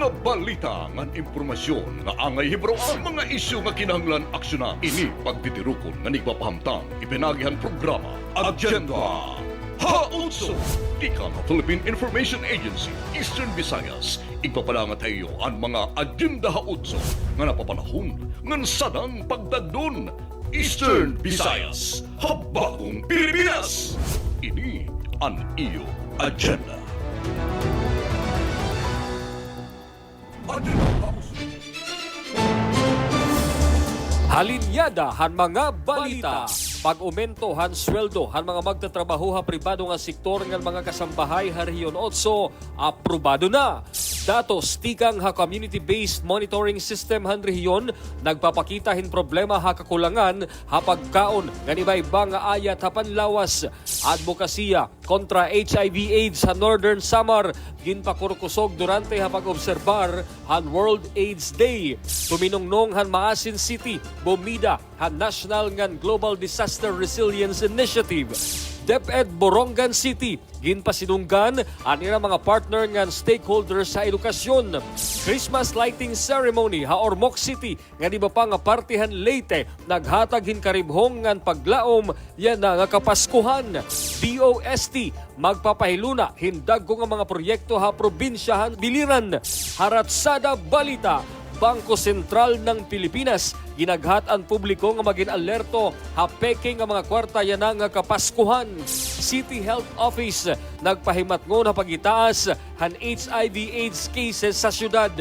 Mga balita ng impormasyon nga angay hibro ang mga isyu nga kinahanglan aksyonan. Ini pagtitirukon nga nagpapahamtang ipinagihan programa Agenda Hautso. Ika ng Philippine Information Agency, Eastern Visayas. Igpapalangat tayo ang mga Agenda Hautso nga napapanahon ng sadang pagdagdon. Eastern Visayas, Habagong Pilipinas. Ini ang iyo agenda. Halinyada han mga balita. Pag-umento han sweldo han mga magtatrabaho ha pribado nga sektor ng mga kasambahay ha Rehiyon 8 aprobado na. Datos tikang ha community-based monitoring system han rehiyon nagpapakita hin problema ha kakulangan ha pagkaon nga iba-iba nga ayat ha panlawas. Advokasya kontra HIV/AIDS sa Northern Samar ginpakurkusog durante ha pag-obserbar han World AIDS Day. Tuminungnong han Maasin City, Bomida han National ngan Global Disaster Resilience Initiative. DepEd Borongan City ginpasinunggan ang ilang mga partner ngan stakeholders sa edukasyon. Christmas lighting ceremony ha Ormoc City nga di ba pa nga partihan Leyte naghatag hin karibhong ngan paglaom yan na nga kapaskuhan. DOST magpapahiluna hindag ko nga mga proyekto ha probinsyahan biliran. Haratsada balita. Bangko Sentral ng Pilipinas ginaghat ang publiko nga maging alerto ha peke nga mga kwarta yan nga kapaskuhan. City Health Office nagpahimatngon ha pagitaas han HIV/AIDS cases sa syudad.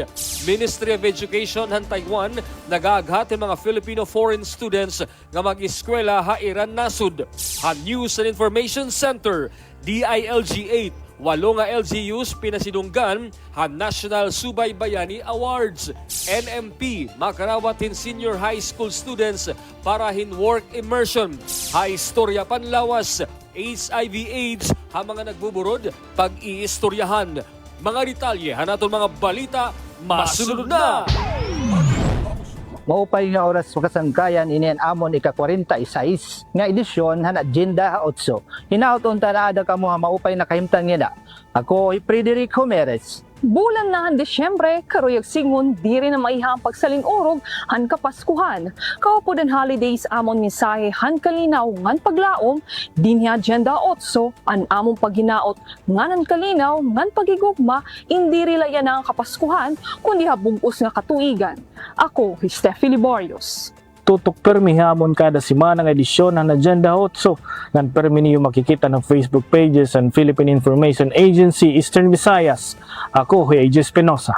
Ministry of Education han Taiwan nagaghat ang mga Filipino foreign students nga mag-eskwela ha Iran nasud. Han News and Information Center DILG 8 walo nga LGUs pinasinunggan han National Subaybayani Awards. NMP makarawatin senior high school students para hin work immersion. Ha istorya panlawas, HIV/AIDS ha mga nagbuburod pag-iistoryahan. Mga detalye hanaton mga balita masunod na. Maupay nga oras kasangkayan inian amon ika-46 nga edisyon han Agenda 8. Hinaot unta na ada kamo ha maupay nakahimtang niya. Ako ay Frederick Homeres. Bulan na han Desyembre, karuyag singon, diri na maihang pagsaling orog, han kapaskuhan. Kaupo den holidays amon mensahe han kalinaw ngan paglaom, dinhi Agenda 8, an among paghinaot nganan kalinaw ngan pagigugma, indiri layan ang kapaskuhan, kundi habugos nga katuigan. Ako, Steffi Liborios. Tutok permi hamon kada semana ng edisyon ng Agenda 8 ngan permi niyo makikita ng Facebook pages ng Philippine Information Agency Eastern Visayas. Ako, Huey Espinosa.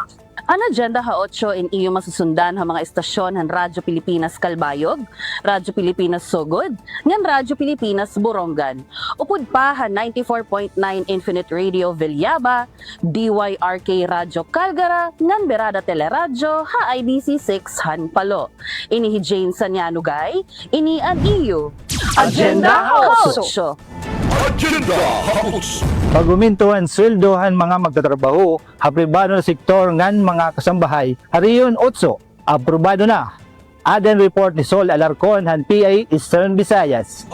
Ang Agenda 8 in iyo masusundan ang mga estasyon ng Radyo Pilipinas Kalbayog, Radyo Pilipinas Sogod, ngan Radyo Pilipinas Borongan. Upod pa han 94.9 Infinite Radio Villaba, DYRK Radyo Calgara, ngan Berada Teleradyo, ha IBC 6 han Palo. Ini hi Jane Sanyanugay, ini an iyo Agenda 8. Agenda Hautso. Pagumintuhan sweldohan mga magtatrabaho ha pribado na sektor ngan mga kasambahay. Hariyon 8, aprobado na. Aden report ni Sol Alarcon han PA Eastern Visayas.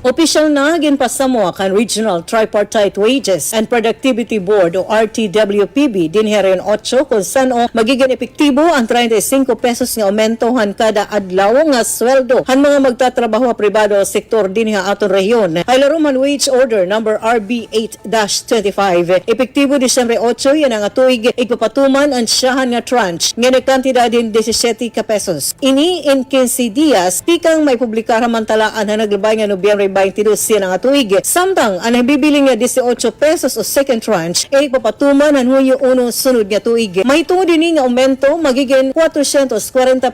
Opisyal na ginpasamo kan Regional Tripartite Wages and Productivity Board o RTWPB din heriyon 8 kung saan magiging epektibo ang 35 pesos nga aumento han kada adlaw nga sweldo han mga magtatrabaho sa pribado sektor din ha aton rehiyon. Kailaruman Wage Order number RB 8-25 epektibo Disyembre 8 yan ang tuig igpapatuman ang siyahan nga tranche nga nagkantidad din 17 ka pesos. Ini in 15 dias pikang may publikar mantalaan na naglabay nga Nobyembre 22 siya nga tuig. Samtang ang nabibiling nga 18 pesos o second tranche ay papatuman ang Hunyo 1 sunod nga tuig. May tungod din nga aumento magiging 440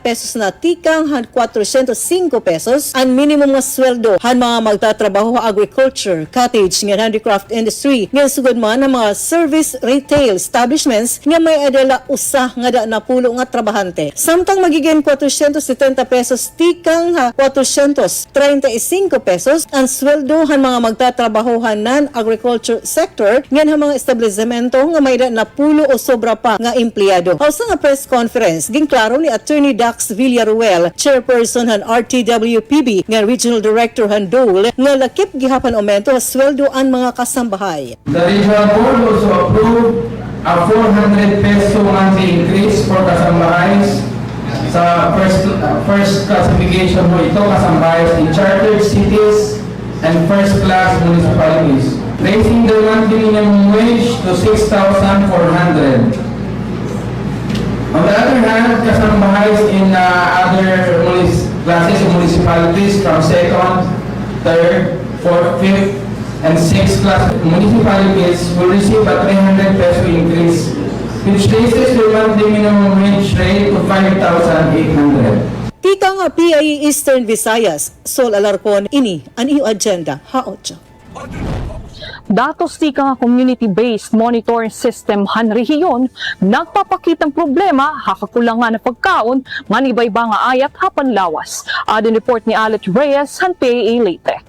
pesos na tikang han 405 pesos ang minimum nga sweldo han mga magtatrabaho sa agriculture, cottage, nga handicraft industry. Nga sugod man ang mga service retail establishments nga may adala usa nga da na pulo nga trabahante. Samtang magiging 470 pesos tikang ha 435 pesos ang sweldo han mga magtatrabahohan nan agriculture sector ngan ang mga establishmento nga may na pulo o sobra pa nga empleyado. Sa nga press conference ginklaro ni Attorney Dax Villaruel, chairperson han RTWPB nga regional director han Dole nga lakip gihapan aumento sa sweldo ang mga kasambahay. The regional board also approved a 400 peso monthly increase for kasambahays sa first classification mo ito, kasambahays in chartered cities and first class municipalities. Raising the monthly minimum wage to 6,400. On the other hand, kasambahays in other classes of municipalities from second, third, fourth, fifth, and sixth class municipalities will receive a 300 peso increase, which raises the monthly minimum wage rate to 5,800. Tika nga PIE Eastern Visayas, Sol Alarcon, ini ang iyong agenda, ha-8. Datos tika nga community-based monitoring system han rehiyon nagpapakitang problema hakakulangan na pagkaon manibay-ba nga ayat hapan lawas. Adin report ni Alet Reyes han PAA Leyte.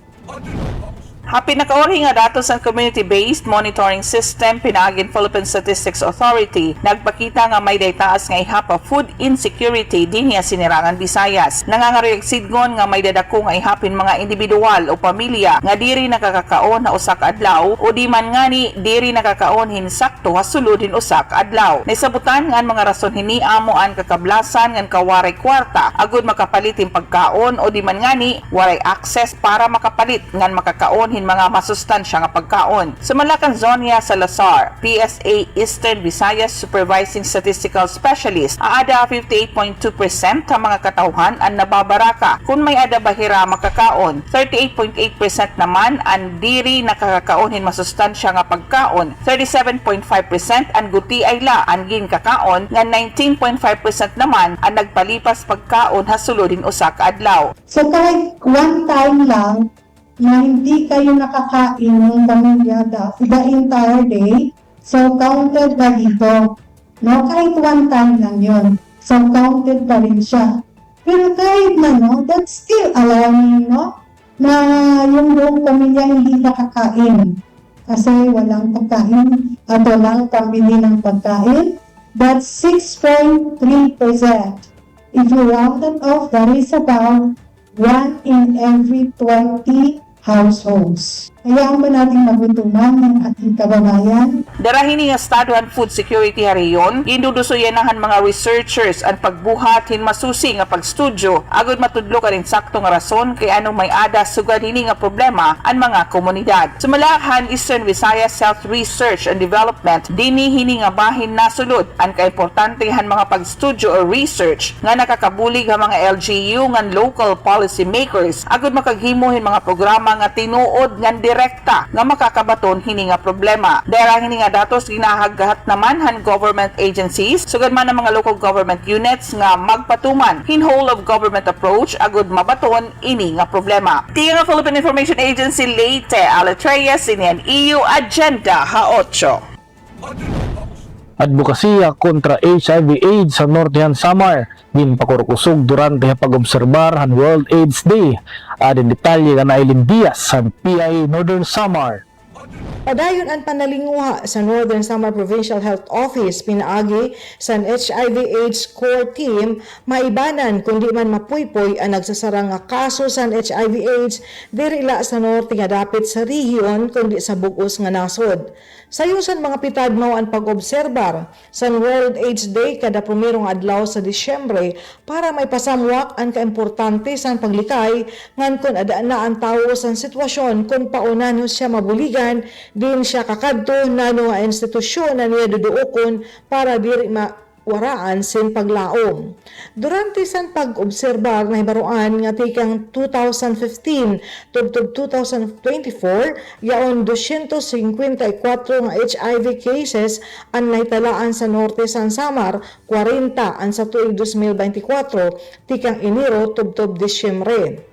Happy nakaori nga datos ang community-based monitoring system pinaagin Philippine Statistics Authority. Nagpakita nga may daytaas nga ihapa food insecurity dinhi sinirangan Visayas. Nangangariyag sidgon nga may dadako nga ihapin mga individual o pamilya nga diri nakakakaon na usak adlaw o di man ngani diri nakakaon hinsakto hasuludin usak adlaw. Naisabutan nga ang mga rason hiniamo ang kakablasan nga kawaray kwarta agud makapalit yung pagkaon o di man ngani waray access para makapalit nga makakaon mga masustansya nga pagkaon. Sa Malacan Zonia Salazar, PSA Eastern Visayas Supervising Statistical Specialist, aada 58.2% ang mga katawhan ang nababaraka kung may ada bahira makakaon. 38.8% naman ang diri nakakakaonin masustansya nga pagkaon. 37.5% ang guti ay la ang gin kakaon, nga 19.5% naman ang nagpalipas pagkaon hasulodin usa ka adlaw. So kahit one time lang na hindi kayo nakakain ng pamilya the entire day, so counted pa dito. No? Kahit one time lang yun. So counted pa rin siya. Pero kahit na, no, that's still allowing, no, na yung buong pamilya hindi nakakain. Kasi walang pagkain at walang pambili ng pagkain. That's 6.3%. If you round it off, that is about 1 in every 20 households. Hayaan ba natin magutuman ng ating kababayan? Darahini nga staduhan food security hariyon, indudusoyenahan mga researchers ang pagbuhat hin masusi nga pagstudyo, agud matudlo ka rin sakto nga rason kay anong may ada sugad hini nga problema ang mga komunidad. Sumalahan Eastern Visayas Health Research and Development, dini hini nga bahin nasulod ang kaimportantehan mga pagstudyo o research nga nakakabulig ang mga LGU nga local policy makers, agud makaghimo hin mga programa nga tinuod nga direkta nga makakabaton hini nga problema. Dahil hini nga datos ginahagahat naman han government agencies, sugad man ang mga local government units nga magpatuman hin whole of government approach agud mabaton ini nga problema. Tiya nga Philippine Information Agency Leyte, Alet Reyes, ini EU Agenda ha-8. Advokasya kontra HIV/AIDS sa Nortehan Samar ginpakurkusog durante pag-obserbar han World AIDS Day. Adin detalye nga nailin Diaz sa PIA Northern Samar. Padayon ang panalinguha sa Northern Samar Provincial Health Office pinaagi sa HIV/AIDS core team maibanan kundi man mapuypoy ang nagsasarang nga kaso sa HIV/AIDS diri la sa norte nga dapit sa rehiyon kundi sa bug-os nga nasod. Sayusan mga pitad mao ang pag-obserbar sa World AIDS Day kada pumirong adlaw sa Disyembre para may pasamwak ang kaimportante sa paglikay ngan kun ada na ang tawo sa sitwasyon kung paunan siya mabuligan din siya kakadto nano nga institusyon na niya duduokon para diri waraan sin paglaom. Durante san pag-obserbar na hibaruan nga tikang 2015 tubtub 2024 yaon 254 nga HIV cases ang naitalaan sa norte san Samar, 40 ang sa tuig 2024 tikang Enero tubtub Disyembre.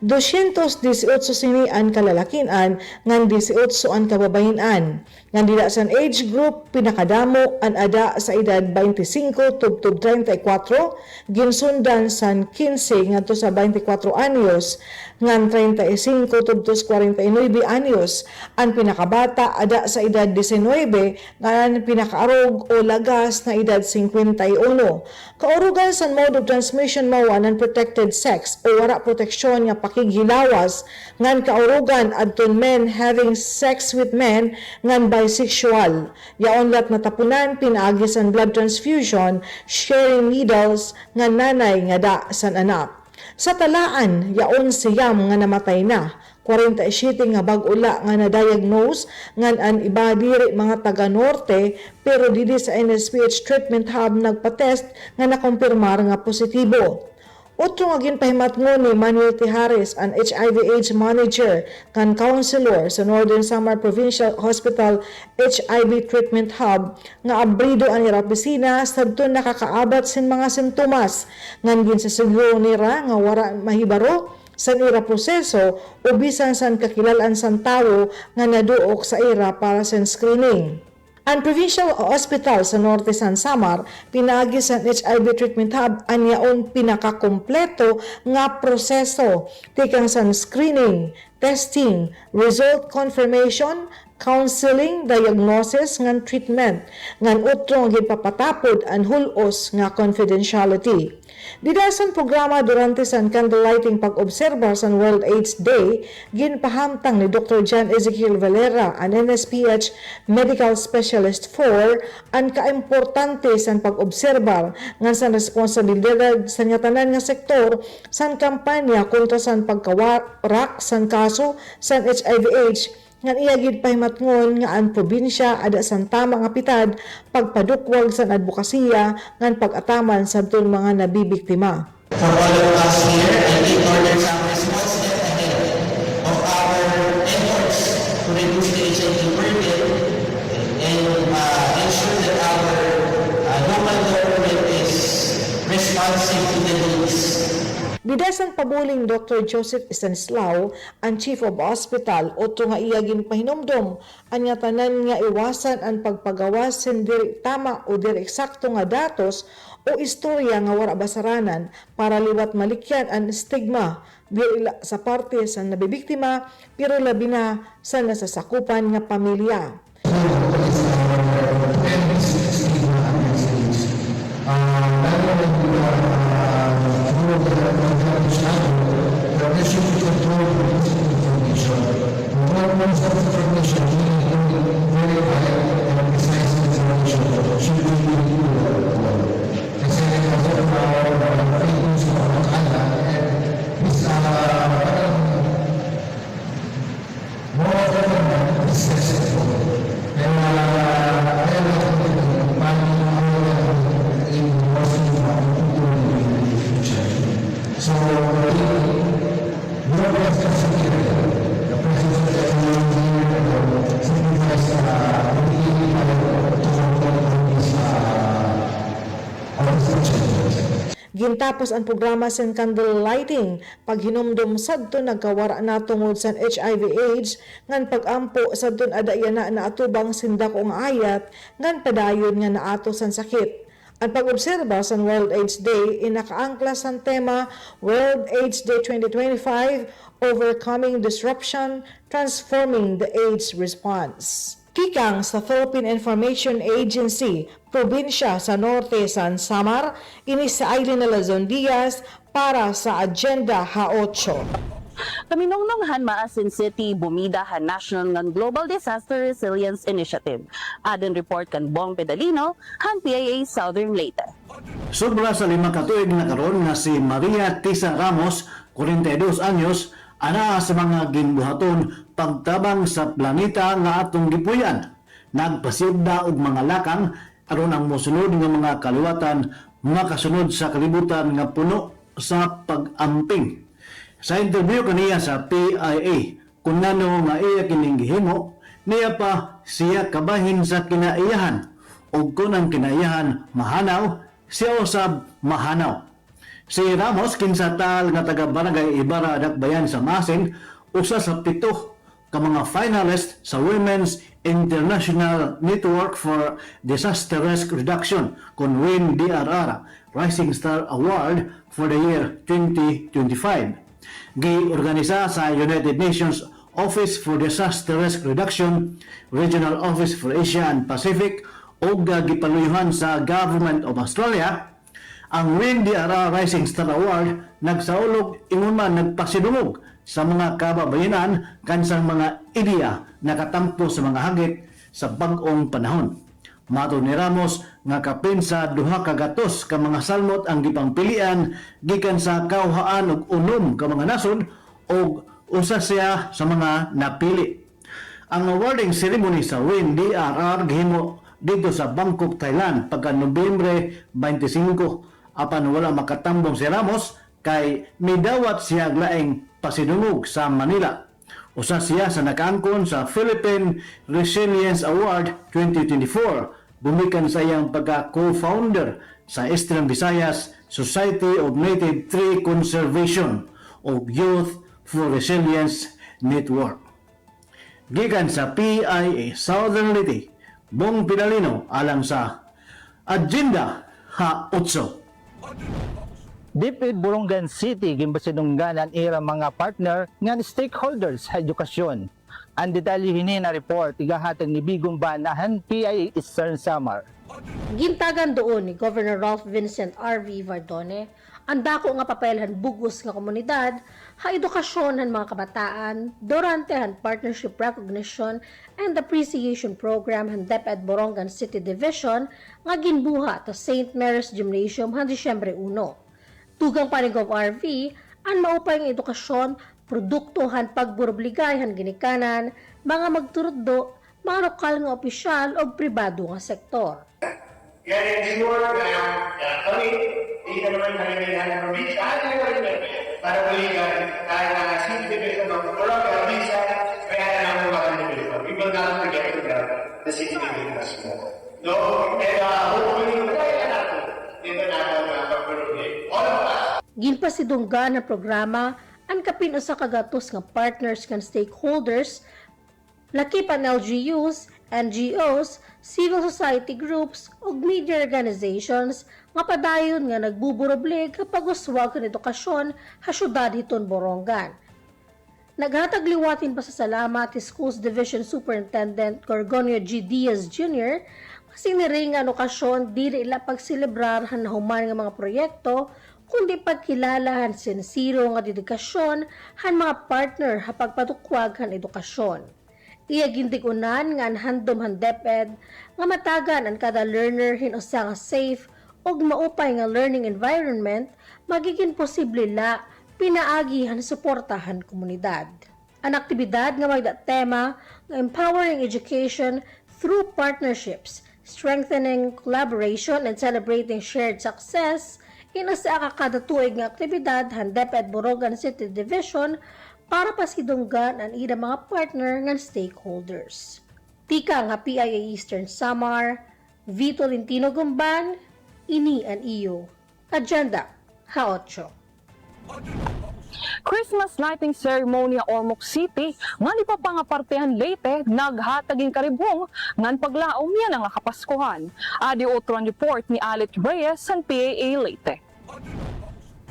218 sini ang kalalakinan ngan 18 ang kababayenan. Ngan dila sa age group pinakadamo ang ada sa edad 25 tubtub 34, ginsundan sa 15 ngadto sa 24 anyos, ngan 35 tubtos 49 anyos. Ang pinakabata ada sa edad 19 ngan pinakaarog o lagas na edad 51. Kaurugan sa mode of transmission mao ang unprotected sex o wara proteksyon nga pakighilawas ngan kaurugan adton men having sex with men ngan bisexual. Yaon lat natapunan pinaagi sa blood transfusion, sharing needles ngan nanay nga da san anak. Sa talaan, yaon siyam nga namatay na. 47 nga bag-ula nga na-diagnose ngan an iba diri mga taga-norte pero didi sa NSPH treatment hub nagpa-test nga nakumpirmar nga positibo. Otro nga ginpahimatngon ni Manuel Tijares, ang HIV/AIDS manager kan counselor sa Northern Samar Provincial Hospital HIV Treatment Hub nga abrido ang ira opisina sabton nakakaabat sin mga simptomas ngan ginsasiguro nira nga wara mahibaro sa ira proseso o bisan san kakilalan san tawo nga naduok sa ira para sa screening. Ang Provincial Hospital sa Norte San Samar pinaagi sa HIV Treatment Hub ang yaon pinakakompleto nga proseso tikang sa screening, testing, result confirmation, counseling, diagnosis ngan treatment ngan utro gipapatapod ang hulos nga confidentiality. Didasan programa durante sa candlelighting pag-obserba sa World AIDS Day, ginpahamtang ni Dr. John Ezekiel Valera, ang NSPH Medical Specialist 4, ang kaimportante sa pag-obserba nga sa responsibilidad sa tanan nga sektor sa kampanya kontra sa pagkawarak sa kaso sa HIV/AIDS ngan iyagid pahimatngon nga ang probinsya ada san tama nga pitad pagpadukwag sa advokasya ngan pag-ataman sa mga nabibiktima. For all of us here, I think Northern Samar is one step ahead of our efforts to reduce the HIV burden and ensure that our local government is responsive to the needs. Didasan pabuling Dr. Joseph Stanislao, ang Chief of Hospital, otro nga iyagin pahinomdom, ang nga tanan nga iwasan ang pagpagawas sin diri tama o diri eksakto nga datos o istorya nga wara basaranan para liwat malikyan ang stigma diri sa parte sa nabibiktima pero labi na sa nasasakupan nga pamilya. Gintapos ang programa sa candle lighting, paghinumdum sadto nagkawara na tungod sa HIV/AIDS, ngan pagampo sadton adaya na naatubang sindakong ayat, ngan padayon nga naato sa sakit. Ang pag-obserba sa World AIDS Day, inakaangkla sa tema World AIDS Day 2025, Overcoming Disruption, Transforming the AIDS Response. Kikang sa Philippine Information Agency, probinsya sa Norte San Samar, ini sa Aileen Alazon Diaz para sa Agenda Ha-8. Kaminungnunghan Maasin City bumidahan National ngan Global Disaster Resilience Initiative. Adin report kan Bong Pedalino, han PIA Southern Leyte. Sobra sa 5 katuig na karon nga si Maria Tisa Ramos, 42 anyos, ana sa mga ginbuhaton pagtabang sa planeta nga atong gipuyan. Nagpasyugda og mga lakang aron ang mosunod nga mga kaliwatan makasunod sa kalibutan nga puno sa pag-amping. Sa interview kaniya sa PIA, kung nano nga iya kining gihimo, niya pa siya kabahin sa kinaiyahan ug kung ang kinaiyahan mahanaw, siya usab mahanaw. Si Ramos kinsatal nga taga Barangay Ibarra Dakbayan sa Masin, usa sa 7 ka mga finalist sa Women's International Network for Disaster Risk Reduction kun WIN-DRR Rising Star Award for the year 2025. Giorganisa sa United Nations Office for Disaster Risk Reduction, Regional Office for Asia and Pacific, o gipaluyuhan sa Government of Australia. Ang WIN-DRR Rising Star Award nagsaulog ingon man nagpasidungog sa mga kababayanan kansang mga ideya nakatampo sa mga hagit sa bag-ong panahon. Mato ni Ramos nga kapin sa duha ka gatos ka mga salmot ang gipangpilian gikan sa kauhaan ug unom ka mga nasod o usa siya sa mga napili. Ang awarding ceremony sa WIN-DRR gihimo dito sa Bangkok, Thailand pagka Nobyembre 25. Apan wala makatambong si Ramos kay midawat siya laing pasidungog sa Manila. Usa siya sa nakaangkon sa Philippine Resilience Award 2024. Bumikan sa iyang pagka-co-founder sa Eastern Visayas Society of Native Tree Conservation o Youth for Resilience Network. Gikan sa PIA Southern Leyte, Bong Pinalino alang sa Agenda Ha-8. Dipid Borongan City gimbasinungganan ira mga partner nga stakeholders sa edukasyon. Ang detalye hini na report igahatag ni Bigong Banahan PIA Eastern Samar. Gintagan doon ni Governor Ralph Vincent R.V. Vardone ang dako nga papelhan bugos nga komunidad ha edukasyon ng mga kabataan durante han partnership recognition and appreciation program han DepEd Borongan City Division nga ginbuha ta St. Mary's Gymnasium han Disyembre 1. Tugang pa ni Gov. RV ang maupay nga edukasyon, produkto han pagburobligay han ginikanan, mga magturuddo, mga lokal nga opisyal o pribado nga sektor. Kaya ensure na kami, hindi ka naman nangyayahan ng probinsya, para balikan tayo na City Division of Borongan probinsya, kaya na naman mga Division. We will not forget the City Division as well. No, and hopefully, kaya natin, dito natin pagpapalugay. All of us. Ginpasidunggan ang programa ang kapin usa ka gatos nga partners kan stakeholders, lakip ang LGUs, NGOs, civil society groups ug media organizations nga padayon nga nagbuburoblig kapag uswag kan edukasyon ha syudad hiton Borongan. Naghatag liwatin pa sa salamat ti Schools Division Superintendent Gorgonio G. Diaz Jr. kasi niring ang okasyon dili ila pagselebrar han nahuman nga mga proyekto kundi pagkilala han sincero nga dedikasyon han mga partner ha pagpatukwag han edukasyon. Iya gindigunan nga handom han DepEd nga matagan ang kada learner hinusa nga safe ug maupay nga learning environment magiging posible la pinaagi han suportahan komunidad. Ang aktibidad nga magda tema nga empowering education through partnerships, strengthening collaboration and celebrating shared success inasa kada tuig nga aktibidad han DepEd Borongan City Division para pasidunggan ang ida mga partner ng stakeholders. Tika nga PIA Eastern Samar, Vito Lintino Gumban, ini ang iyo. Agenda Ha-8. Christmas lighting ceremony sa Ormoc City nga ni papangapartehan Leyte naghataging karibong ngan paglaom yan ang kapaskuhan. Adi otron report ni Alet Reyes sa PAA Leyte.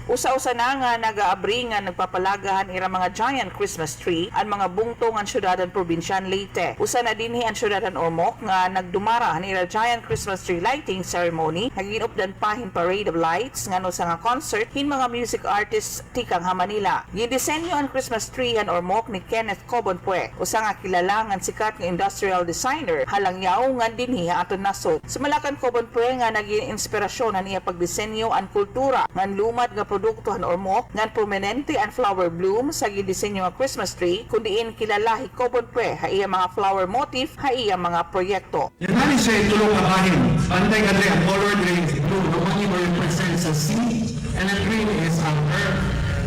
Usa-usa na nga nag-aabri nga nagpapalagahan ira mga giant Christmas tree ang mga bungtong ang syudadan probinsyan Leyte. Usa na dinhi ang syudadan Ormoc nga nagdumara han ira giant Christmas tree lighting ceremony, naginupdan pahin parade of lights ngano sa nga concert hin mga music artists tikang ha Manila. Gidisenyo ang Christmas tree han Ormoc ni Kenneth Cobonpue, usa nga kilala nga sikat nga industrial designer halangyaw nga dinhi aton nasod. Sumalakan Cobonpue nga naging inspirasyon han iya pagdisenyo ang kultura ngan lumad nga produkto han Ormoc ngan prominente ang flower bloom sa gidisenyo nga Christmas tree kundiin kilala hi Cobonpue ha iya mga flower motif ha iya mga proyekto. Yan namin siya tulong na bahin. Pantay ka rin ang color green. Blue, the one you represents a sea and the green is ang earth.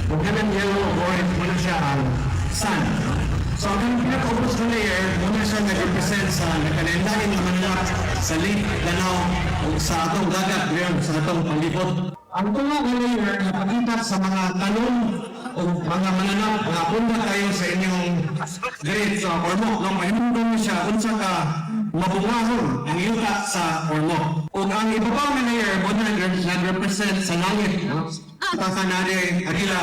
Huwag ka ng yellow or orange muna siya ang sun. So ang pinaka-ubos na layer, muna siya nag-represent sa nakalendahin na manlap sa lake, Lanao, o sa atong dagat, sa atong palibot. Ang tulong na layer na pakita sa mga tanong o mga mananap na punda tayo sa inyong grade sa Ormoc. Nung mahimundong siya, unsa ka mabungahon ang yuta sa ormo. Ug ang ibabaw na layer mo nag-represent sa langit, no? Tatanari agila,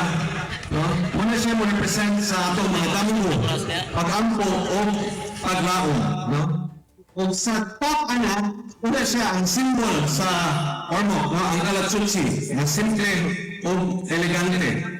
no? Muna siya mo represent sa atong mga damgo, pag-ampo o paglaom, no? Ug sa top una siya ang symbol sa ormo, no? Ang kalatsutsi, na simple o elegante.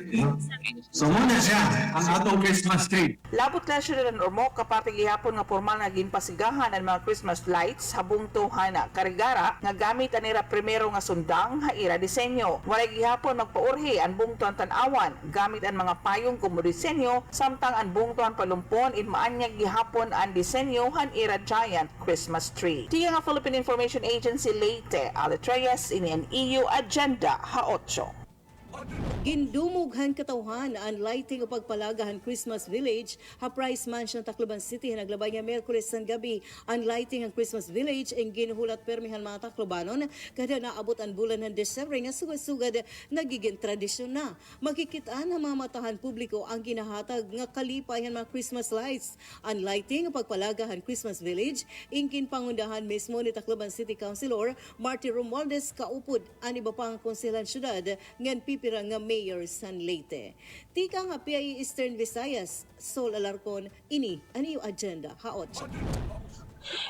So muna siya ang atong Christmas tree. Labot na siya ng ormo kapag gihapon nga formal nga ginpasigahan ang mga Christmas lights habung tuhan na karigara nga gamit anira primero nga sundang haira disenyo. Walay gihapon magpaurhi ang bungtuan tan-awan gamit ang mga payong kumo disenyo samtang ang bungtuan palumpon in maanyag gihapon ang disenyo han ira giant Christmas tree. Tiya nga Philippine Information Agency Leyte, Alitreyes ini ang EU Agenda Ha-8. Gindumughan katawhan ang lighting o pagpalagahan Christmas Village ha Price Mansion Tacloban City naglabay nga Miyerkules sang gabi ang lighting ang Christmas Village ang ginuhulat permihan mga Taclobanon kada naabot ang bulan ng Desyembre nga sugad-sugad nagiging tradisyon na. Makikitaan ang mga matahan publiko ang ginahatag nga kalipay ang mga Christmas lights. Ang lighting o pagpalagahan Christmas Village ingkin pangundahan mismo ni Tacloban City Councilor Marty Romualdez kaupod ang iba pang konselan syudad ngan pipira nga Mayor San Leyte. Tika nga PIE Eastern Visayas, Sol Alarcon, ini ang iyong agenda, Ha-8.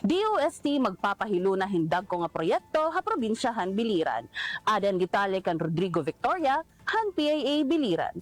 DOST magpapahilo na hindag ko nga proyekto ha probinsyahan Biliran. Adan gitali kan Rodrigo Victoria, han PIA Biliran.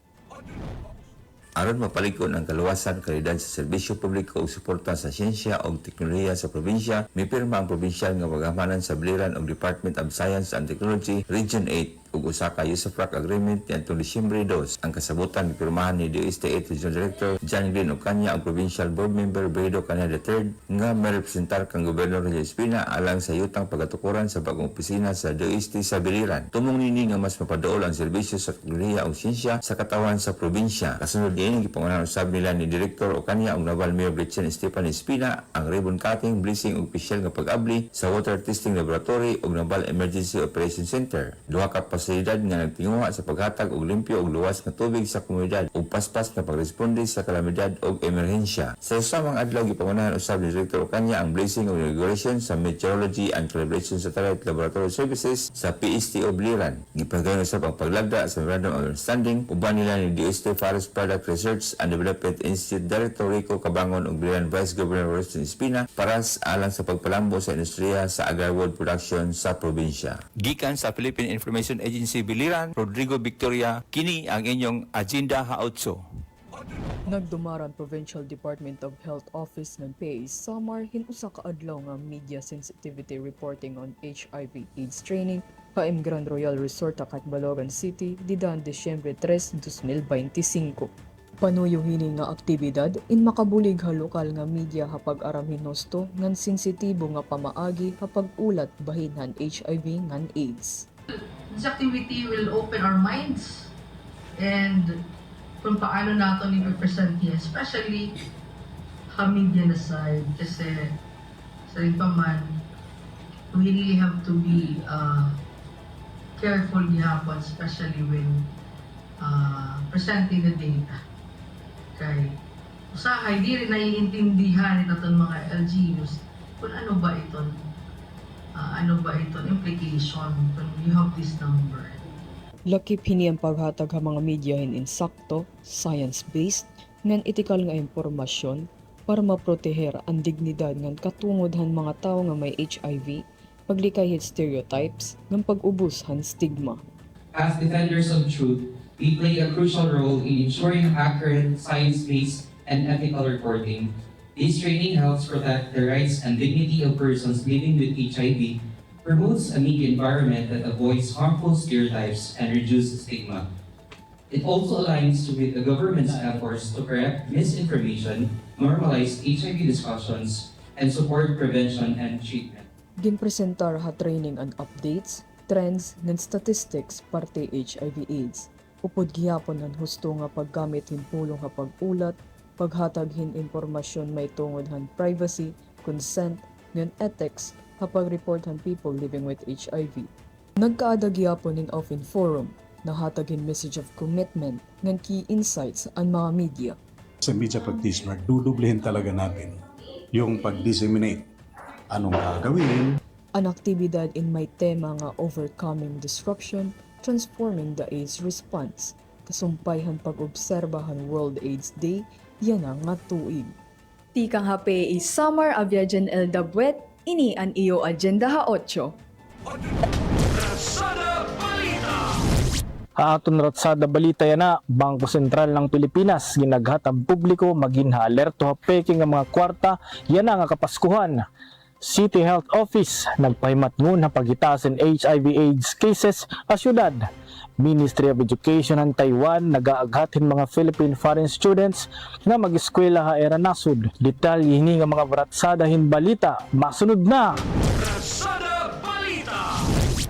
Aron mapalikon ang kaluwasan, kalidad sa serbisyo publiko ug suporta sa siyensya ug teknolohiya sa probinsya, mipirma ang probinsyal nga pagamanan sa Biliran ug Department of Science and Technology Region 8 ug usa ka USAFRAC agreement niadtong Disyembre 2. Ang kasabutan gipirmahan ni DOST 8 Regional Director John Glenn Ocaña ug Provincial Board Member Bredo Canada III nga marepresentar kang Gobernador Roger Espina alang sa yutang pagatukuran sa bagong opisina sa DOST sa Biliran. Tumong nini nga mas mapadaol ang serbisyo sa teknolohiya ug siyensya sa katawan sa probinsya. Kasunod niini gipangunahan usab nila ni Director Ocaña ug Naval Mayor Gretchen Stefan Espina ang ribbon cutting, blessing ug opisyal nga pag-abli sa Water Testing Laboratory ug Naval Emergency Operation Center. Duha ka pasilidad nga nagtinguha sa paghatag og limpyo ug luwas nga tubig sa komunidad ug paspas nga pagresponde sa kalamidad ug emerhensya. Sa usamang adlaw gipangunahan usab ni Director Ocaña ang blessing ug inauguration sa Meteorology and Calibration Satellite Laboratory Services sa PSTO Biliran. Gipagayon usab ang paglagda sa Memorandum of Understanding uban nila ni DOST Forest Product Research and Development Institute Director Rico Cabangon ug Biliran Vice Governor Royston Espina para alang sa pagpalambo sa industriya sa agri-wood production sa probinsya. Gikan sa Philippine Information Agency Biliran, Rodrigo Victoria, kini ang inyong Agenda Ha-8. Nagdumaran Provincial Department of Health Office ng PACE Samar hinusa ka adlaw nga media sensitivity reporting on HIV/AIDS training paim Grand Royal Resort at Balogan City didan Disyembre 3, 2025. Panuyo hini nga aktibidad in makabulig ha lokal nga media hapag aram hinusto ngan sensitibo nga pamaagi hapag ulat bahinhan HIV ngan AIDS. This activity will open our minds and kung paano nato i-present yan, especially media na side kasi sa iba man we really have to be careful gihapon especially when presenting the data. Kay usahay di rin naiintindihan itong mga LGUs kung ano ba itong implication when you have this number. Lakip hini ang paghatag ha mga media hin insakto, science-based, ngan etikal nga impormasyon para maproteher ang dignidad ngan katungod han mga tao nga may HIV, paglikay hit stereotypes, ngan pag-ubos han stigma. As defenders of truth, we play a crucial role in ensuring accurate, science-based, and ethical reporting. This training helps protect the rights and dignity of persons living with HIV, promotes a media environment that avoids harmful stereotypes and reduces stigma. It also aligns with the government's efforts to correct misinformation, normalize HIV discussions, and support prevention and treatment. Ginpresentar ha training and updates, trends, and statistics parte HIV/AIDS. Upod gihapon ang husto nga paggamit hin pulong ha pag-ulat, paghatag hin impormasyon may tungod han privacy, consent, ngan ethics ha pag-report han people living with HIV. Nagkaada gihapon in Open Forum, nahatag hin message of commitment ngan key insights ang mga media. Sa media practitioner, dudublehin talaga natin yung pag-disseminate Anong gagawin? An aktibidad in may tema nga Overcoming Disruption, Transforming the AIDS Response. Kasumpayhan pag-obserbahan World AIDS Day, yan nga tuig. Tikang hape is Summer Abyajan El Dabwet, ini an iyo agenda ha 8. Haaton ratsada balita yana, Bangko Sentral ng Pilipinas ginaghatag publiko maginha alerto ha peke nga mga kwarta yana nga kapaskuhan. City Health Office nagpahimatngon na pagitasan HIV/AIDS cases sa syudad. Ministry of Education ng Taiwan nagaaghatin mga Philippine foreign students na mag-eskwela ha era nasud. Detalye hini nga mga bratsada hin balita masunod na.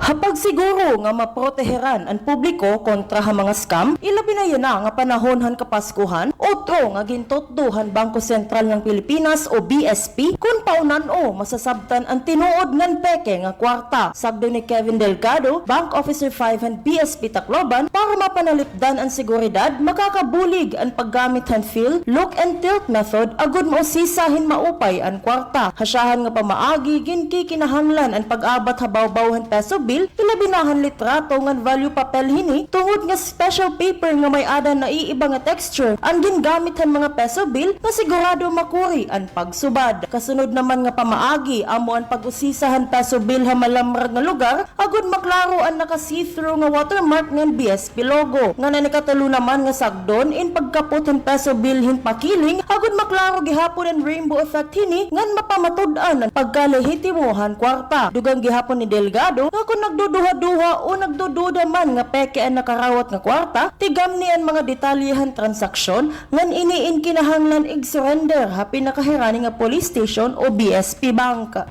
Hapag siguro nga maproteheran ang publiko kontra ha mga scam, ilabi na yan nga panahon han kapaskuhan, otro nga gintotduhan Bangko Sentral ng Pilipinas o BSP, kung paunan o masasabtan ang tinuod ngan peke nga kwarta. Sagdo ni Kevin Delgado, Bank Officer 5 and BSP Tacloban, para mapanalipdan ang seguridad, makakabulig ang paggamit han feel, look and tilt method, agud mo sisahin maupay ang kwarta. Hasyahan nga pamaagi, ginkikinahanglan ang pag-abat habawbawhan peso bill, ilabinahan litrato ngan value papel hini tungod nga special paper nga may ada na iiba nga texture ang gingamit han mga peso bill nga sigurado makuri ang pagsubad. Kasunod naman nga pamaagi amo ang pag-usisahan peso bill ha malamrag nga lugar agud maklaro ang naka see-through nga watermark ngan BSP logo. Nga nanikatalo naman nga sagdon in pagkapot han peso bill hin pakiling agud maklaro gihapon ang rainbow effect hini ngan mapamatud-an ang pagkalehitimohan kwarta. Dugang gihapon ni Delgado nga kung nagduduha-duha o nagdududa man nga peke ang nakarawat nga kwarta, tigam ni ang mga detalyehan transaksyon ngan iniin kinahanglan ig-surrender ha pinakahirani nga police station o BSP Bank.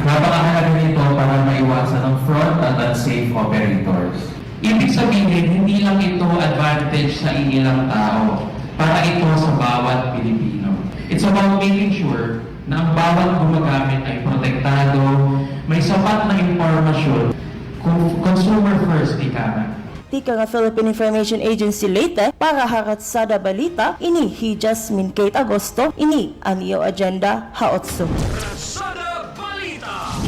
Napakahalaga nito para maiwasan ang fraud at unsafe operators. Ibig sabihin, hindi lang ito advantage sa ilang tao, para ito sa bawat Pilipino. It's about making sure na ang bawat gumagamit ay protektado, may sapat na impormasyon, consumer first, ika. Tika nga Philippine Information Agency Leyte para haratsada balita, ini hi Jasmine Kate Agosto, ini ang iyo agenda ha-8.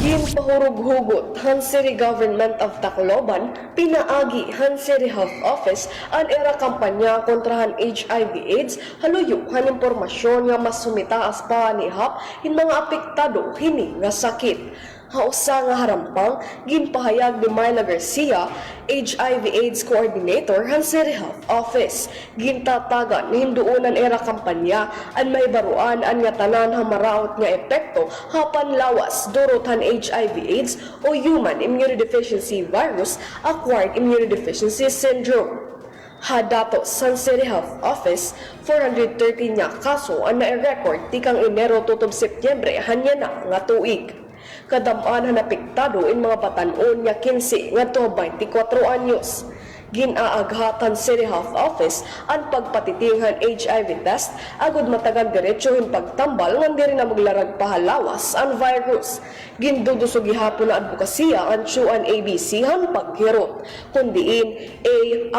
Ginpahurug-hugot han City Government of Tacloban, pinaagi han City Health Office ang era kampanya kontra han HIV/AIDS, haluyok han impormasyon nga mas sumitaas pa ni HAP hin mga apektado hini nga sakit. Hausa nga harampang, ginpahayag ni Myla Garcia, HIV/AIDS Coordinator han City Health Office. Gintatagan ni hinduunan era kampanya ang may baruan ang nga tanan ha maraot nga epekto hapan lawas durot han HIV/AIDS o Human Immunodeficiency Virus Acquired Immunodeficiency Syndrome. Hadatos sa City Health Office, 413 nga kaso ang na-record tikang Enero tutob Setyembre hanya na nga tuig. Kadamaan na napiktado in mga batanon nga 15 ngadto 24 anyos. Ginaaghatan City Health Office ang pagpatitinghan HIV test agud matagan diretsohin pagtambal nga diri na maglarag pahalawas ang virus. Ginduduso gihapon na advokasya ang Chuan ABC han paghirot. Kundiin A.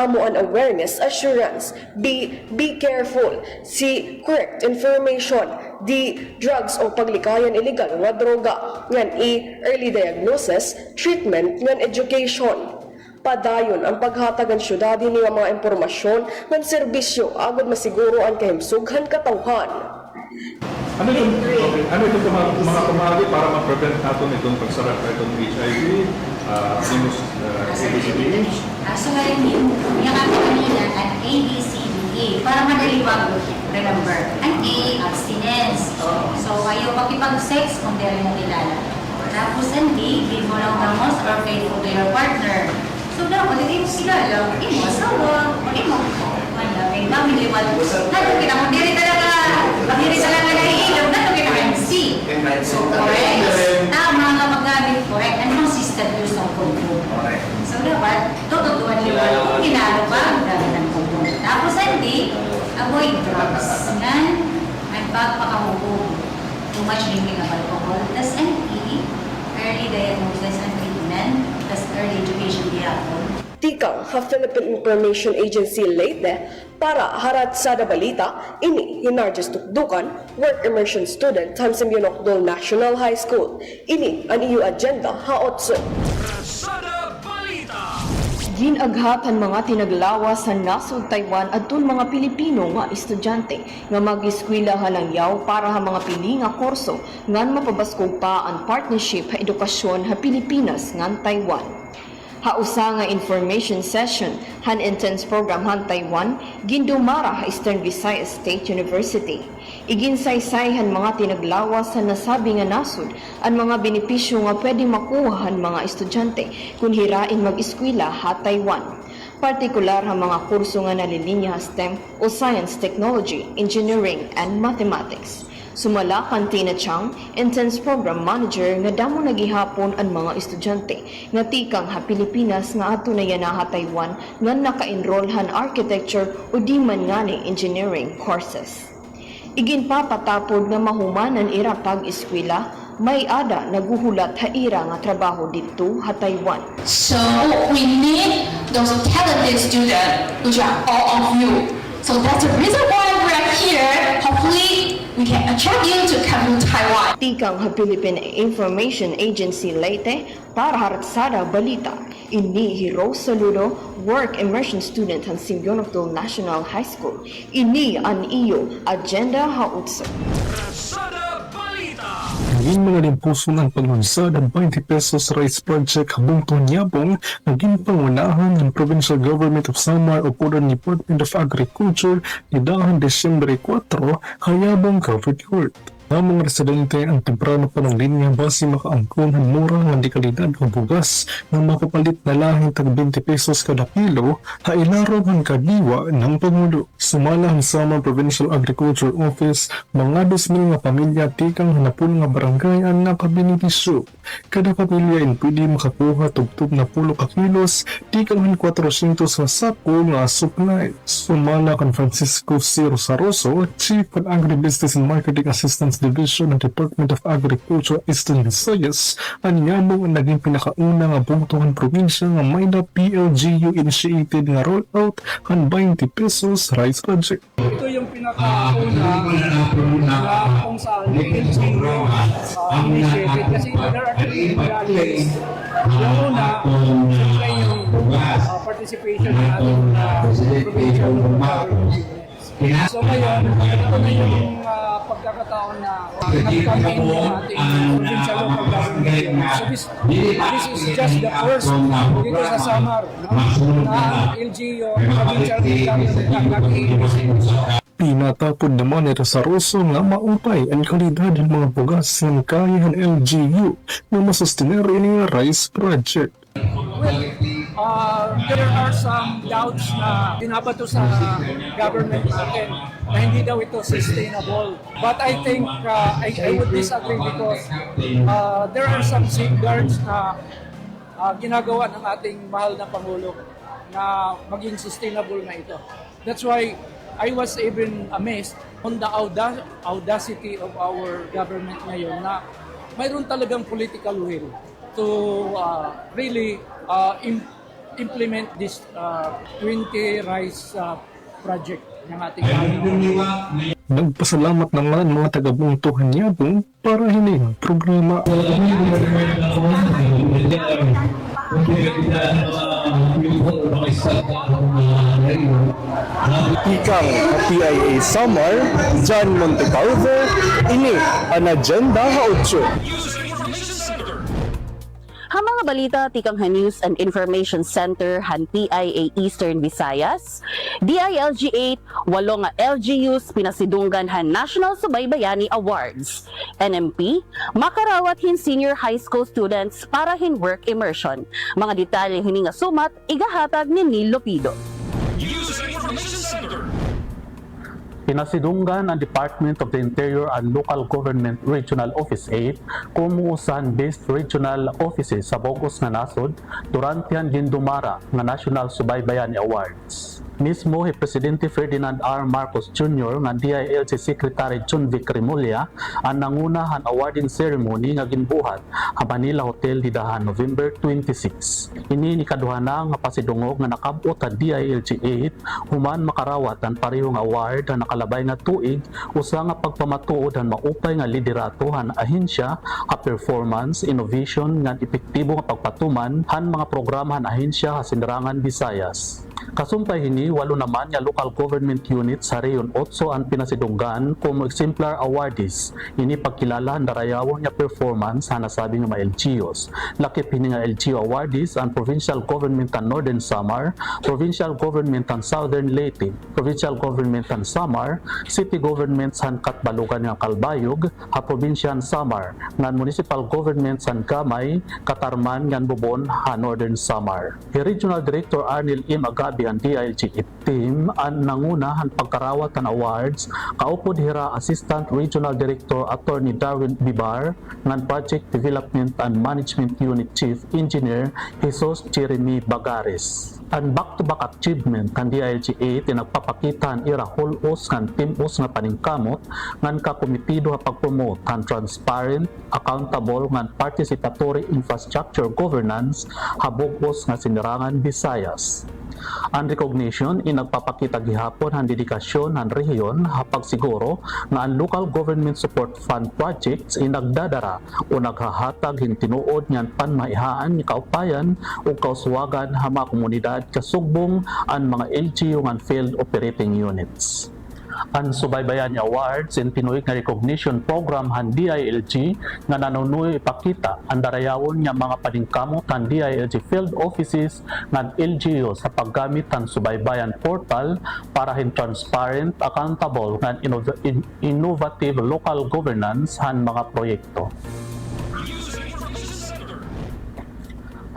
Amo an awareness assurance, B. Be careful, C. Correct information, D. Drugs o paglikayan illegal nga droga, ngan E. Early diagnosis, treatment, ngan education. Padayon ang paghatagan syudad ni mga impormasyon ng serbisyo agad masiguro ang kahimsughan katawhan. Ano itong mga kumari para ma-prevent natin itong pagsarap itong HIV, ABCDE? So ngayon yung ating kanina at ABCDE para madali remember. Ang A, abstinence. So ayaw makipag-sex kung di rin mo kilala. Tapos ang B, give mo lang gamos or faithful to your partner. So dapat hindi mo kilala, hindi mo asawa, hindi mo may family one. Nato kita kung diri talaga naiilog, nato kita kang C. So correct, tama nga magamit, correct, and consistent use of condom. So dapat, tututuan niyo kung kinalo ba ang gamit ng condom. Tapos hindi, avoid drugs. Nan, may pagpakahubog, too much drinking of alcohol. Tapos NE, early diagnosis and treatment, plus early education gihapon. Tikang ha Philippine Information Agency Leyte para harat sa balita ini hinarjas tukdukan work immersion student han Simeonocdol National High School. Ini ang iyo agenda ha 8. Ginaghat ang mga tinaglawas sa nasod Taiwan adtun mga Pilipino nga estudyante nga mag-eskwela halangyaw para ha mga pili nga kurso ngan mapabaskog pa ang partnership ha edukasyon ha Pilipinas ngan Taiwan. Hausa nga information session han intense program han Taiwan gindumara ha Eastern Visayas State University. Iginsaysayhan mga tinaglawas sa nasabi nga nasod ang mga benepisyo nga pwede makuha han mga estudyante kung hirain mag-eskwela ha Taiwan. Partikular ha mga kurso nga nalilinya ha STEM o Science, Technology, Engineering, and Mathematics. Sumala kan Tina Chang, Intense Program Manager nga damo nagihapon ang mga estudyante nga tikang ha Pilipinas nga ato na yana ha Taiwan nga naka-enroll han architecture o di man ngani engineering courses. Iginpapatapod nga mahumanan ira pag-eskwela, may ada naguhulat ha ira nga trabaho dito ha Taiwan. So we need those talented students, which are all of you. So that's the reason why we're here. Hopefully we can attract you to come to Taiwan. Tikang ha Philippine Information Agency Leyte para haratsada balita. Ini Hiro Saludo, work immersion student han Simeonocdol National High School. Ini ang iyo agenda ha utso. Naging mga limpuso ng paglunsad ang 20 pesos rice project habang tunyabong naging pangunahan ng Provincial Government of Samar o Pudan Department of Agriculture ni dahang Desyembre 4 kayabong covered court. Ang mga residente ang temprano pa ng linya base makaangkon ng mura ng dekalidad o bugas na mapapalit na lahing tag 20 pesos kada kilo ha ilarom ang kadiwa ng Pangulo. Sumala ang Samar Provincial Agriculture Office mga 2,000 nga pamilya tikang hanapon nga barangay ang nakabenepisyo. Kada pamilya in pwede makakuha tugtog na 10 ka kilos tikang 400 sa sako nga supply. Sumala kan Francisco C. Rosaroso, Chief of Agribusiness and Marketing Assistance Division ng Department of Agriculture Eastern Visayas, ang yamong ang naging pinakauna nga bungtuhan probinsya nga may na PLGU initiated nga rollout ang 20 pesos rice project. Ito yung pinakauna na kung saan PLGU initiated kasi there are three modalities. Yung una, siyempre yung participation ng ating provincial government. So ngayon, ito na yung pagkakataon na nag-campaign yung ating provincial local government. So this is just the first dito sa Samar na LGU, provincial government nag-i-initiate. Pinatapod naman ni Rosaroso nga maupay ang kalidad ng mga bugas ng kaya ng LGU na masustener ini rice project. There are some doubts na binabato sa government natin na hindi daw ito sustainable. But I think I would disagree because there are some safeguards na ginagawa ng ating mahal na Pangulo na maging sustainable na ito. That's why I was even amazed on the audacity of our government ngayon na mayroon talagang political will to really implement this 20 rice project ng ating government. Nagpasalamat naman mga taga-bungtuhan yabong para hiling programa. Ikang PIA Samar, John Montecalvo, ini ang agenda ha 8. Ha mga balita tikang ha News and Information Center han PIA Eastern Visayas, DILG 8, 8 nga LGUs pinasidunggan han National Subaybayani Awards. NMP, makarawat hin senior high school students para hin work immersion. Mga detalye hini nga sumat, igahatag ni Neil Lopido. News and Information Center. Pinasidunggan ang Department of the Interior and Local Government Regional Office 8 kumuusan based regional offices sa Bogos nga nasod durante ang gindumara nga National Subaybayani Awards. Mismo si Presidente Ferdinand R. Marcos Jr. nga DILG Secretary John Vic Remulla ang nangunahan awarding ceremony nga ginbuhat sa Manila Hotel didahan November 26. Ini ni kaduhana nga pasidungog nga nakabot sa DILG 8 human makarawat ang parehong award na nakalabay nga tuig usa nga pagpamatuod ang maupay nga liderato han ahensya ka performance, innovation nga epektibo nga pagpatuman han mga programa han ahensya sa Sinerangan Visayas. Kasumpay hini, walo naman nga local government unit sa Rehiyon 8 ang pinasidunggan como exemplar awardees. Ini pagkilala ang darayawon nga performance ha nasabi nga mga LGUs. Lakip hini nga LGU awardees ang Provincial Government ng Northern Samar, Provincial Government ng Southern Leyte, Provincial Government ng Samar, City Government san Katbalugan nga Kalbayog, ha Provincia ng Samar, ngan Municipal Government san Gamay, Katarman ngan Bubon ha Northern Samar. The Regional Director Arnel M. Agabi ang DILG team ang nanguna ang pagkarawat ng awards kaupod hira Assistant Regional Director Attorney Darwin Bibar ng Project Development and Management Unit Chief Engineer Jesus Jeremy Bagares. Ang back-to-back achievement ng DILG 8 nagpapakita ang ira holos ng team-us nga paningkamot ngan kakomitido ha pag-promote ang transparent, accountable ngan participatory infrastructure governance habugos nga Sinerangan Visayas. Ang recognition inagpapakita gihapon ang dedikasyon ng rehiyon hapag siguro nga ang local government support fund projects inagdadara o naghahatag hintinuod ngan panmaihaan ni kaupayan o kauswagan ha mga komunidad kasugbong ang mga LGU ngan field operating units. Ang Subaybayan Awards and Pinoy nga recognition program han DILG nga nanunoy ipakita ang darayawon nga mga paningkamot han DILG field offices ng LGU sa paggamit ng Subaybayan portal para hin transparent, accountable nga innovative local governance han mga proyekto.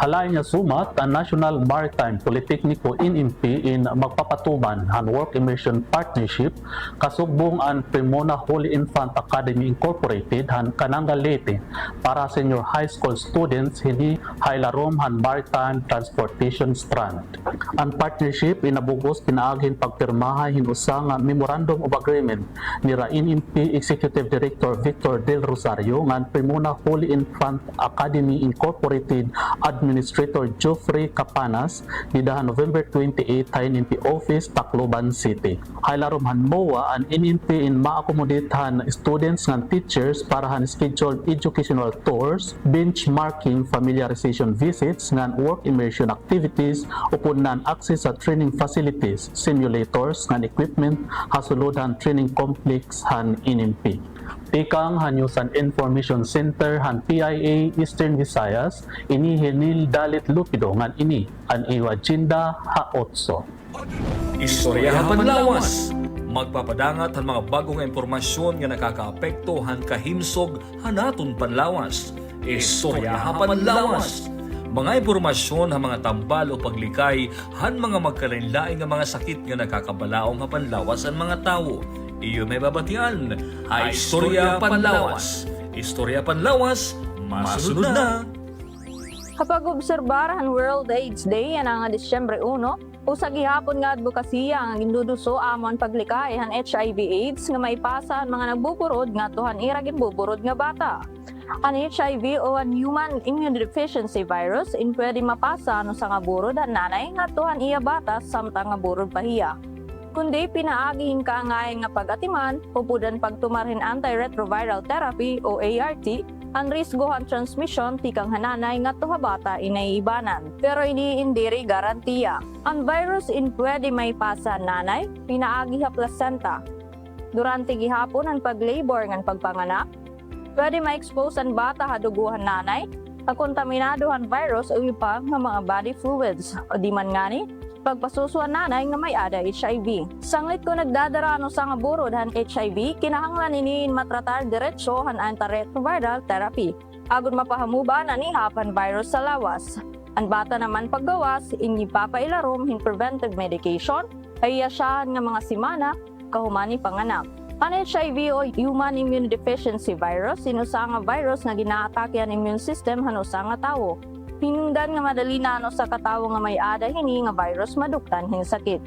Halayan nga sumat ang National Maritime Polytechnic o NMP in magpapatuman ang Work Immersion Partnership kasugbong ang Primona Holy Infant Academy Incorporated han Kananga Leyte para senior high school students hindi hilarom han Maritime Transportation Strand. Ang partnership inabugos pinaaghin pagpirmahay hinusa nga Memorandum of Agreement ni NMP Executive Director Victor Del Rosario nga Primona Holy Infant Academy Incorporated Administrator Geoffrey Capanas didahan November 28 NNP Office, Tacloban City. Hilarom han MOA ang NNP in ma-accommodate han students ng teachers para han scheduled educational tours, benchmarking, familiarization visits ng work immersion activities upon nan access sa training facilities, simulators ng equipment hasulod han training complex han NNP. Tikang Hanyusan Information Center han PIA Eastern Visayas ini Henil Dalit Lupido ngan ini an agenda ha 8. Istorya Panlawas. Magpapadangat ang mga bagong impormasyon nga nakakaapekto han kahimsog hanaton Panlawas. Istorya Panlawas. Mga impormasyon ang mga tambal o paglikay han mga magkalain-lain nga mga sakit nga nakakabalaong ha Panlawas ang mga tawo. Iyo may babatian ay Istorya Panlawas. Istorya Panlawas, masunod na. Kapag obserbaran World AIDS Day yan nga Disyembre 1, usa gihapon nga advokasya ang induduso amon paglikay han HIV/AIDS nga maipasa ang mga nagbuburod nga tuhan ira ginbuburod nga bata. Ang HIV o ang Human Immunodeficiency Virus in pwede mapasa no sa nga burod ang nanay nga tuhan iya bata samtang nga burod pahiya. Kundi pinaagihin kaangay nga pag-atiman, pupudan pagtumarhin antiretroviral therapy o ART, ang risgohan transmission tikang hananay nga tuha bata inaiibanan. Pero hindi garantiya. Ang virus in pwede may pasa nanay, pinaagi ha placenta. Durante gihapon ang pag-labor ng pagpanganak, pwede ma-expose ang bata ha duguhan nanay, kontaminado ang virus o ipa nga mga body fluids o di man ngani, pagpasusuan nanay nga may ada HIV. Sanglit ko nagdadarano sa nga burod han HIV, kinahanglan iniin matratar diretso han antiretroviral therapy. Agon mapahamuba na ni hapan virus sa lawas. Ang bata naman paggawas, ingi papailarom hin preventive medication, ay asyahan nga mga simana, kahumani panganak. Ang HIV o Human Immunodeficiency Virus, sinusa nga virus nga ginaatake ang immune system han usa nga tawo. Hinungdan nga madali na sa katawo nga may ada hini nga virus maduktan hin sakit.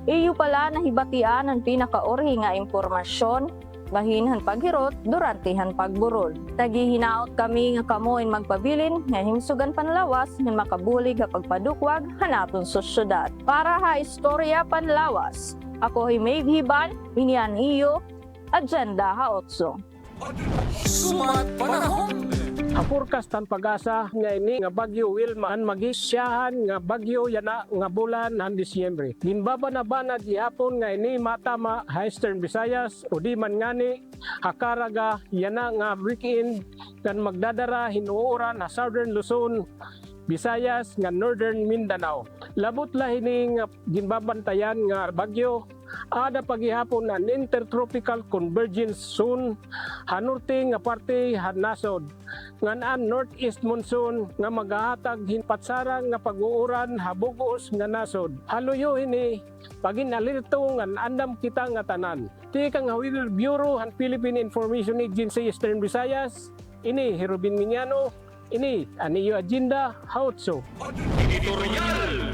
Iyo pala nahibatian ang pinakauri nga impormasyon bahinhan paghirot durantehan pagburol. Tagihinaot kami nga kamoin magpabilin nga himsugan panlawas nga makabulig nga pagpadukwag hanapon sa syudad. Para ha istorya panlawas, ako hi May Hiban, inian iyo, Agenda ha 8. Sumat panahon! Ang forecast ng pag-asa nga ini nga bagyo Wilma ang magisyahan nga bagyo yana nga bulan ng Disyembre. Ginbabana-bana gihapon nga ini matama Eastern Visayas o di man ngani hakaraga yana nga weekend kan magdadara hinuoran na Southern Luzon, Visayas nga Northern Mindanao. Labot la hini nga ginbabantayan nga bagyo ada paghihapon na intertropical convergence zone hanurting nga parte hanasod nganaan northeast monsoon nga magahatag hinpatsarang nga pag-uuran habugos nga nasod. Haluyo ini paginalirto nga andam kita nga tanan. Ti kang Weather Bureau han Philippine Information Agency Eastern Visayas. Ini Herubin Miñano. Ini aniyo agenda hautso. Editorial!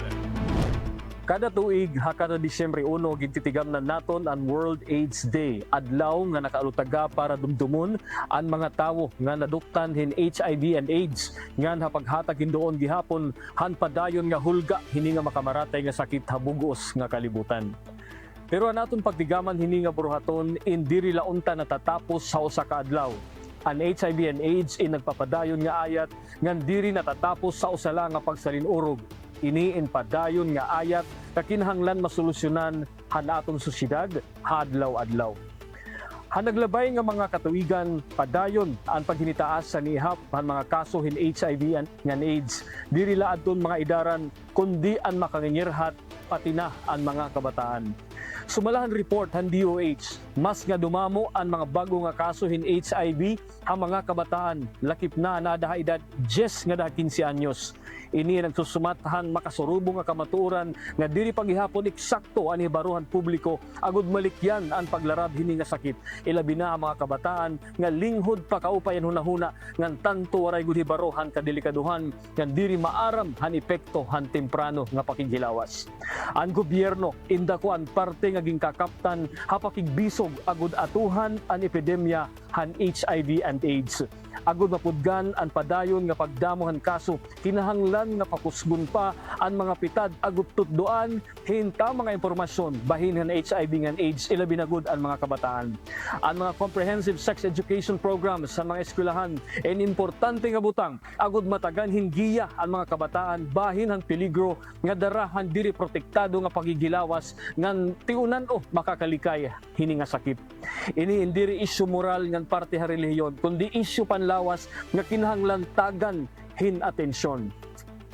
Kada tuig hakada Disyembre 1 gintitigam na naton ang World AIDS Day, adlaw nga nakaalutaga para dumdumon ang mga tawo nga naduktan hin HIV and AIDS ngan hapaghatag hindoon gihapon han padayon nga hulga hini nga makamaratay nga sakit habugos nga kalibutan. Pero naton pagtigaman hini nga buruhaton indiri launta natatapos sa usa ka adlaw. Ang HIV and AIDS ay nagpapadayon nga ayat ngan diri natatapos sa usa lang nga pagsalinurog. Iniin padayon nga ayat kakinahanglan masolusyonan hanaton sosyedad hadlaw-adlaw. Hanaglabay nga mga katuigan padayon ang paghinitaas sa nihap ang mga kaso hin HIV and AIDS. Diri la adton mga idaran kundi ang makangingirhat pati na ang mga kabataan. Sumalahan report han DOH, mas nga dumamo ang mga bago nga kaso hin HIV ang mga kabataan lakip na nadaha edad 10 nga daha 15 anyos. Ini nagsusumatahan makasurubong nga kamatuoran nga diri paghihapon eksakto ang hibaruhan publiko agud malikyan ang paglarab hini nga sakit. Ilabi na ang mga kabataan nga linghod pa kaupayan hunahuna ngan tanto waray gud hibaruhan kadelikaduhan nga diri maaram han epekto han temprano nga pakigilawas. Ang gobyerno indako ang parte nga gingkakaptan hapakigbisog agud atuhan ang epidemya han HIV and AIDS. Agud mapudgan ang padayon nga pagdamohan kaso kinahanglan nga pakusgon pa ang mga pitad agud tutdoan hinta mga impormasyon bahin han HIV and AIDS ilabi na gud ang mga kabataan. Ang mga comprehensive sex education programs sa mga eskwelahan en importante nga butang agud matagan hingiya ang mga kabataan bahin ang peligro nga darahan diri protektado nga pagigilawas ngan tiunan o makakalikay hini nga sakit. Ini indiri isyu moral ngan parte ha relihiyon kundi isyu panlawas nga kinahanglan tagan hin atensyon.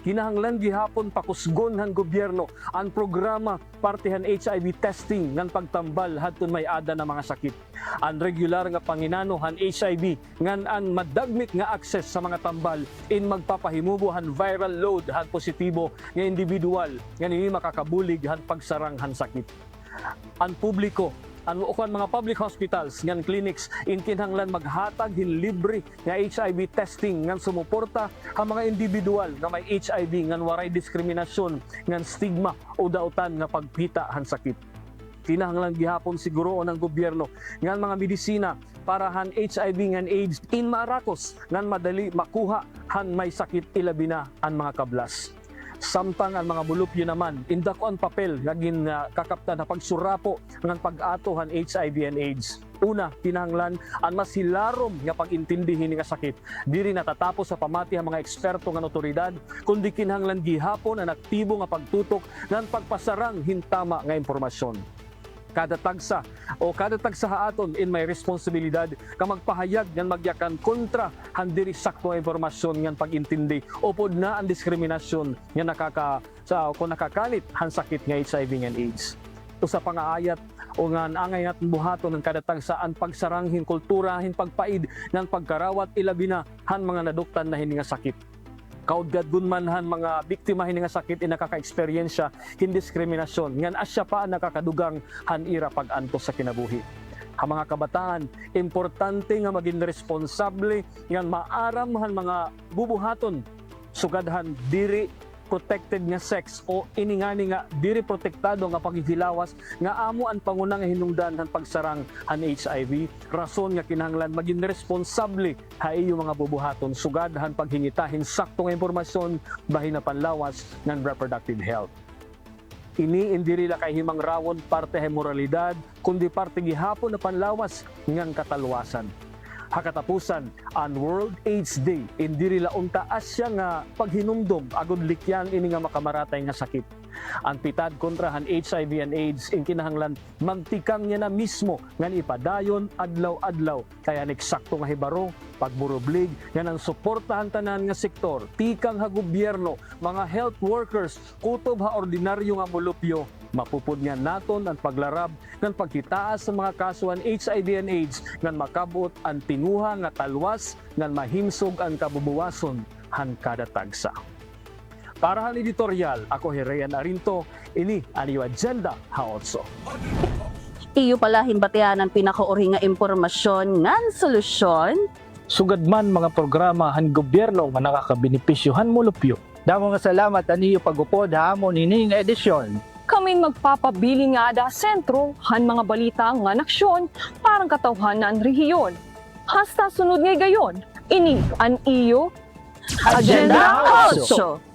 Kinahanglan gihapon pakusgon han gobyerno ang programa partihan HIV testing ngan pagtambal hadton may ada na mga sakit. Ang regular nga panginano han HIV ngan ang madagmit nga access sa mga tambal in magpapahimubo han viral load han positibo nga individual nga ini makakabulig han pagsarang han sakit. Ang publiko ano kan mga public hospitals ngan clinics kinahanglan maghatag hin libre nga HIV testing ngan sumuporta ang mga individual nga may HIV ngan waray diskriminasyon ngan stigma o dautan nga pagpita han sakit. Kinahanglan gihapon siguro ng gobyerno ngan mga medisina para han HIV ngan AIDS in marakos ngan madali makuha han may sakit ilabi na ang mga kablas. Samtang ang mga bulupyo naman, indako ang papel nga kakaptan na pagsurapo ng pag-ato han HIV and AIDS. Una, kinahanglan ang mas hilarom nga pag-intindihin nga sakit. Diri natatapos sa pamati ang mga eksperto nga otoridad, kundi kinahanglan gihapon ang aktibo nga pagtutok ng pagpasarang hintama nga impormasyon. Kada tagsa haaton in may responsibilidad ka magpahayag ngan magyakan kontra han diri sakto nga impormasyon ngan pag-intindi upod na ang diskriminasyon nga nakakalit han sakit nga HIV and AIDS. Usa pa nga ayat o ngan angay natin buhaton ng kada tagsa ang pagsaranghin kultura hin pagpaid ngan pagkarawat ilabi na han mga naduktan na hini nga sakit. Kaudgadgun man han mga biktima hini nga sakit nakaka-eksperyensya hin diskriminasyon ngan asya pa nakakadugang han ira pag-antos sa kinabuhi. Ang mga kabataan importante nga maging responsable ngan maaram han mga bubuhaton sugadhan diri protected nga sex o iningani nga diri protektado nga paghihilawas nga amo ang pangunang hinungdan han pagsarang han HIV, rason nga kinahanglan maging responsable ha iyo mga bubuhaton sugad han paghingitahin sakto nga impormasyon bahin na panlawas ng reproductive health. Ini indiri la kay himang rawon parte ha moralidad kundi parte gihapon na panlawas ngang katalwasan. Hakatapusan, ang World AIDS Day, indiri la unta asya nga paghinumdom agud likyan ini nga makamaratay nga sakit. Ang pitad kontra han HIV and AIDS in kinahanglan magtikang niya na mismo nga ipadayon adlaw-adlaw kaya eksakto nga hibaro pagburublig nga nang suportahan tanan nga sektor, tikang ha gobyerno, mga health workers, kutob ha ordinaryo nga mulupyo. Mapupud nga naton ang paglarab ng pagkitaas sa mga kasuhan HIV and AIDS ngan makabot ang tinguha nga talwas ngan mahimsog ang kabubuwason han kada tagsa. Para han editorial, ako Herayan Arinto, ini ang iyo agenda ha-8. Iyo pala hinbatian ang pinakauri nga impormasyon ngan solusyon. Sugad man mga programa han gobyerno nga nakakabenepisyo han mulupyo. Damo nga salamat aniyo pagupod hamon ini nga edisyon. Kaming magpapabili nga da sentro han mga balita nga naksyon parang katawhanan rehiyon. Hasta sunod nga gayon, ini an iyo Agenda 8.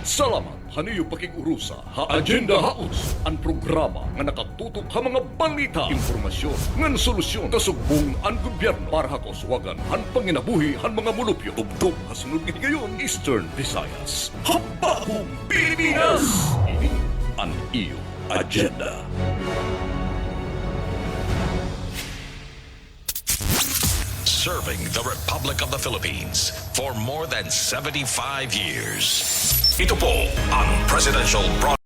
Salamat haniyo pakigurusa ha Agenda Haos, ang programa nga nakatutok ha mga balita, impormasyon, ngan solusyon kasugbong ang gobyerno para ha kauswagan han panginabuhi han mga mulupyo. Tugtog ha sunod gayon Eastern Visayas. Habahong Pilipinas! Ini ang iyo agenda. Serving the Republic of the Philippines for more than 75 years. Ito po ang Presidential Broadcast.